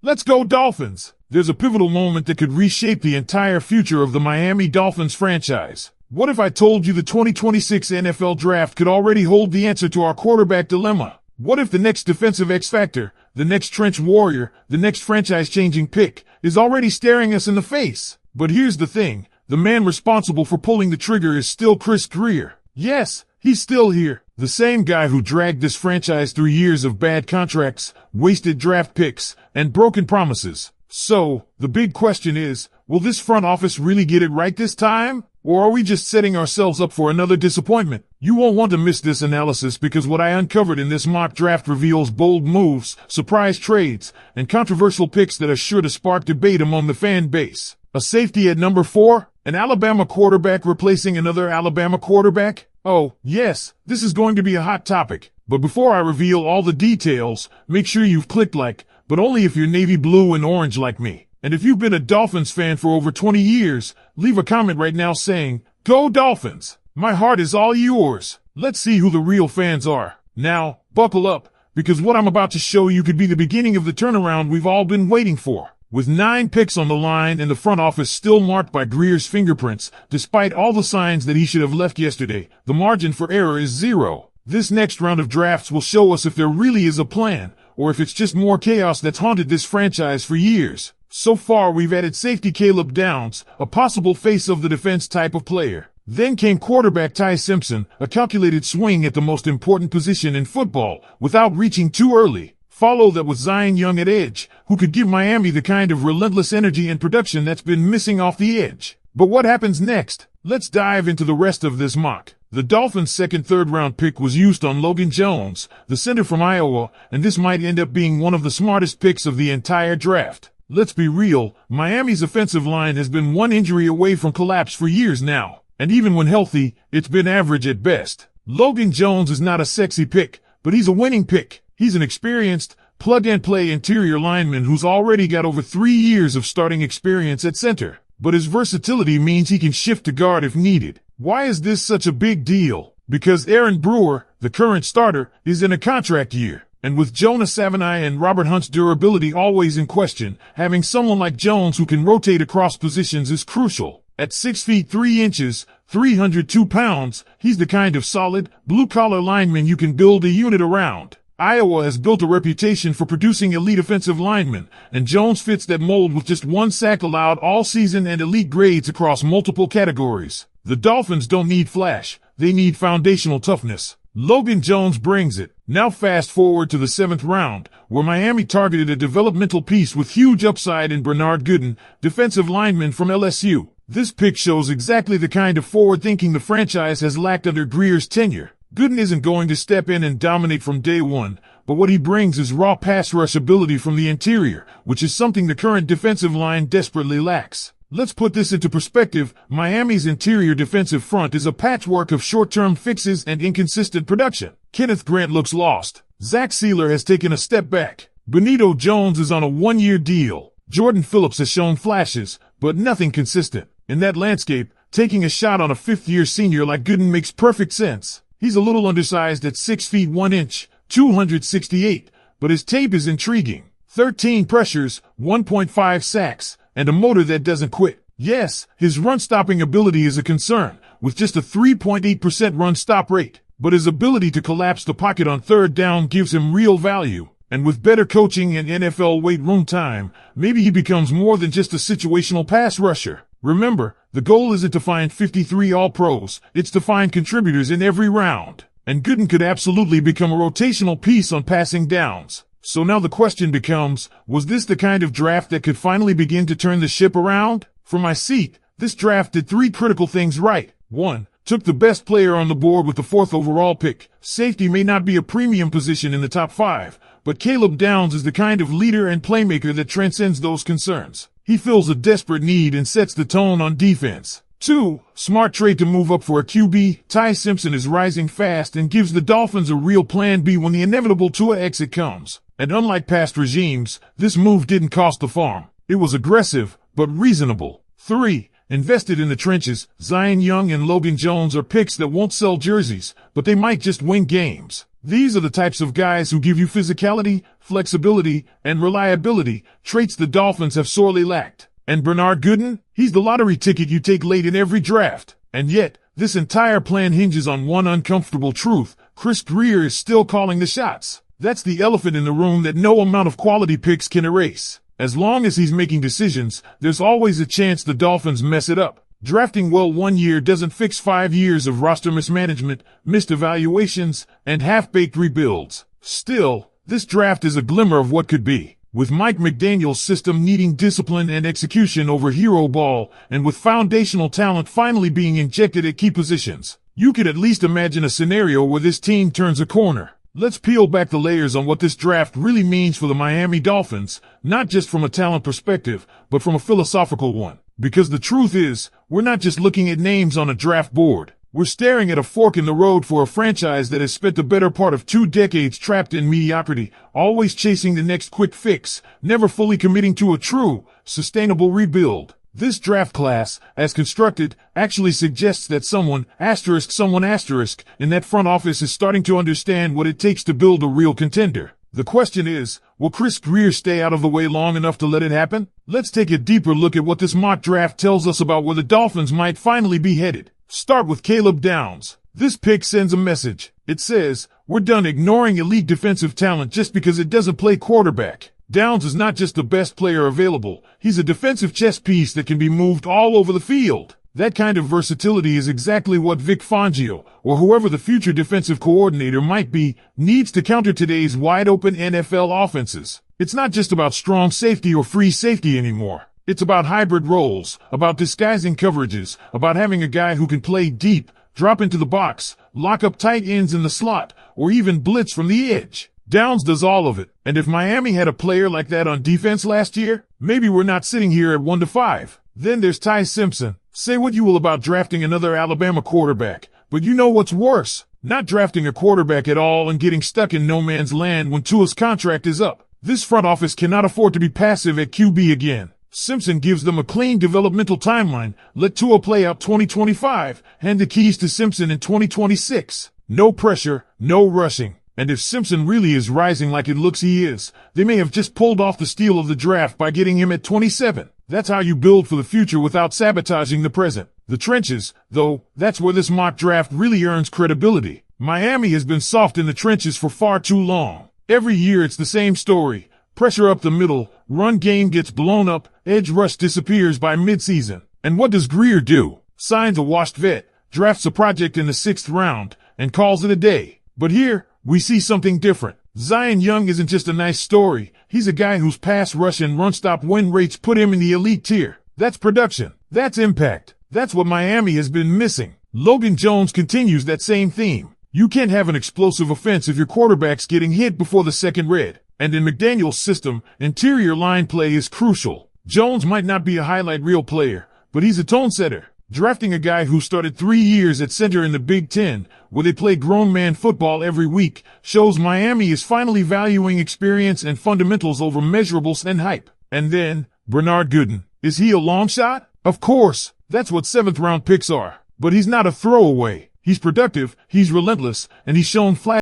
Let's go Dolphins! There's a pivotal moment that could reshape the entire future of the Miami Dolphins franchise. What if I told you the 2026 NFL Draft could already hold the answer to our quarterback dilemma? What if the next defensive X-Factor, the next trench warrior, the next franchise-changing pick, is already staring us in the face? But here's the thing, the man responsible for pulling the trigger is still Chris Greer. Yes, he's still here. The same guy who dragged this franchise through years of bad contracts, wasted draft picks, and broken promises. So, the big question is, will this front office really get it right this time? Or are we just setting ourselves up for another disappointment? You won't want to miss this analysis because what I uncovered in this mock draft reveals bold moves, surprise trades, and controversial picks that are sure to spark debate among the fan base. A safety at number 4? An Alabama quarterback replacing another Alabama quarterback? Oh, yes, this is going to be a hot topic. But before I reveal all the details, make sure you've clicked like, but only if you're navy blue and orange like me. And if you've been a Dolphins fan for over 20 years, leave a comment right now saying, "Go Dolphins!" My heart is all yours. Let's see who the real fans are. Now, buckle up, because what I'm about to show you could be the beginning of the turnaround we've all been waiting for. With 9 picks on the line and the front office still marked by Greer's fingerprints, despite all the signs that he should have left yesterday, the margin for error is 0. This next round of drafts will show us if there really is a plan, or if it's just more chaos that's haunted this franchise for years. So far we've added safety Caleb Downs, a possible face of the defense type of player. Then came quarterback Ty Simpson, a calculated swing at the most important position in football, without reaching too early. Follow that with Zion Young at edge, who could give Miami the kind of relentless energy and production that's been missing off the edge. But what happens next? Let's dive into the rest of this mock. The Dolphins' second third-round pick was used on Logan Jones, the center from Iowa, and this might end up being one of the smartest picks of the entire draft. Let's be real, Miami's offensive line has been one injury away from collapse for years now, and even when healthy, it's been average at best. Logan Jones is not a sexy pick, but he's a winning pick. He's an experienced, plug-and-play interior lineman who's already got over 3 years of starting experience at center. But his versatility means he can shift to guard if needed. Why is this such a big deal? Because Aaron Brewer, the current starter, is in a contract year. And with Jonah Savani and Robert Hunt's durability always in question, having someone like Jones who can rotate across positions is crucial. At 6 feet 3 inches, 302 pounds, he's the kind of solid, blue-collar lineman you can build a unit around. Iowa has built a reputation for producing elite offensive linemen, and Jones fits that mold with just 1 sack allowed all season and elite grades across multiple categories. The Dolphins don't need flash, they need foundational toughness. Logan Jones brings it. Now fast forward to the 7th round, where Miami targeted a developmental piece with huge upside in Bernard Gooden, defensive lineman from LSU. This pick shows exactly the kind of forward-thinking the franchise has lacked under Greer's tenure. Gooden isn't going to step in and dominate from day one, but what he brings is raw pass rush ability from the interior, which is something the current defensive line desperately lacks. Let's put this into perspective. Miami's interior defensive front is a patchwork of short-term fixes and inconsistent production. Kenneth Grant looks lost. Zach Sealer has taken a step back. Benito Jones is on a 1-year deal. Jordan Phillips has shown flashes, but nothing consistent. In that landscape, taking a shot on a 5th-year senior like Gooden makes perfect sense. He's a little undersized at 6 feet 1 inch, 268, but his tape is intriguing. 13 pressures, 1.5 sacks, and a motor that doesn't quit. Yes, his run-stopping ability is a concern, with just a 3.8% run-stop rate. But his ability to collapse the pocket on 3rd down gives him real value. And with better coaching and NFL weight room time, maybe he becomes more than just a situational pass rusher. Remember, the goal isn't to find 53 All-Pros, it's to find contributors in every round. And Gooden could absolutely become a rotational piece on passing downs. So now the question becomes, was this the kind of draft that could finally begin to turn the ship around? From my seat, this draft did 3 critical things right. 1. Took the best player on the board with the 4th overall pick. Safety may not be a premium position in the top 5, but Caleb Downs is the kind of leader and playmaker that transcends those concerns. He fills a desperate need and sets the tone on defense. 2. Smart trade to move up for a QB. Ty Simpson is rising fast and gives the Dolphins a real plan B when the inevitable Tua exit comes. And unlike past regimes, this move didn't cost the farm. It was aggressive, but reasonable. 3. Invested in the trenches, Zion Young and Logan Jones are picks that won't sell jerseys, but they might just win games. These are the types of guys who give you physicality, flexibility, and reliability, traits the Dolphins have sorely lacked. And Bernard Gooden? He's the lottery ticket you take late in every draft. And yet, this entire plan hinges on one uncomfortable truth. Chris Grier is still calling the shots. That's the elephant in the room that no amount of quality picks can erase. As long as he's making decisions, there's always a chance the Dolphins mess it up. Drafting well 1 year doesn't fix 5 years of roster mismanagement, missed evaluations, and half-baked rebuilds. Still, this draft is a glimmer of what could be. With Mike McDaniel's system needing discipline and execution over hero ball, and with foundational talent finally being injected at key positions, you could at least imagine a scenario where this team turns a corner. Let's peel back the layers on what this draft really means for the Miami Dolphins, not just from a talent perspective, but from a philosophical one. Because the truth is, we're not just looking at names on a draft board. We're staring at a fork in the road for a franchise that has spent the better part of 2 decades trapped in mediocrity, always chasing the next quick fix, never fully committing to a true, sustainable rebuild. This draft class, as constructed, actually suggests that someone in that front office is starting to understand what it takes to build a real contender. The question is, will Chris Grier stay out of the way long enough to let it happen? Let's take a deeper look at what this mock draft tells us about where the Dolphins might finally be headed. Start with Caleb Downs. This pick sends a message. It says, we're done ignoring elite defensive talent just because it doesn't play quarterback. Downs is not just the best player available, he's a defensive chess piece that can be moved all over the field. That kind of versatility is exactly what Vic Fangio, or whoever the future defensive coordinator might be, needs to counter today's wide-open NFL offenses. It's not just about strong safety or free safety anymore. It's about hybrid roles, about disguising coverages, about having a guy who can play deep, drop into the box, lock up tight ends in the slot, or even blitz from the edge. Downs does all of it, and if Miami had a player like that on defense last year, maybe we're not sitting here at 1-5. Then there's Ty Simpson. Say what you will about drafting another Alabama quarterback, but you know what's worse? Not drafting a quarterback at all and getting stuck in no man's land when Tua's contract is up. This front office cannot afford to be passive at QB again. Simpson gives them a clean developmental timeline. Let Tua play out 2025, hand the keys to Simpson in 2026. No pressure, no rushing. And if Simpson really is rising like it looks he is, they may have just pulled off the steal of the draft by getting him at 27. That's how you build for the future without sabotaging the present. The trenches, though, that's where this mock draft really earns credibility. Miami has been soft in the trenches for far too long. Every year it's the same story. Pressure up the middle, run game gets blown up, edge rush disappears by midseason. And what does Grier do? Signs a washed vet, drafts a project in the 6th round, and calls it a day. But here, we see something different. Zion Young isn't just a nice story. He's a guy whose pass rush and run stop win rates put him in the elite tier. That's production. That's impact. That's what Miami has been missing. Logan Jones continues that same theme. You can't have an explosive offense if your quarterback's getting hit before the second read. And in Mcdaniel's system, interior line play is crucial. Jones might not be a highlight reel player, but he's a tone setter. Drafting a guy who started 3 years at center in the Big Ten, where they play grown man football every week, shows Miami is finally valuing experience and fundamentals over measurables and hype. And then, Bernard Gooden. Is he a long shot? Of course, that's what 7th round picks are. But he's not a throwaway. He's productive, he's relentless, and he's shown flashes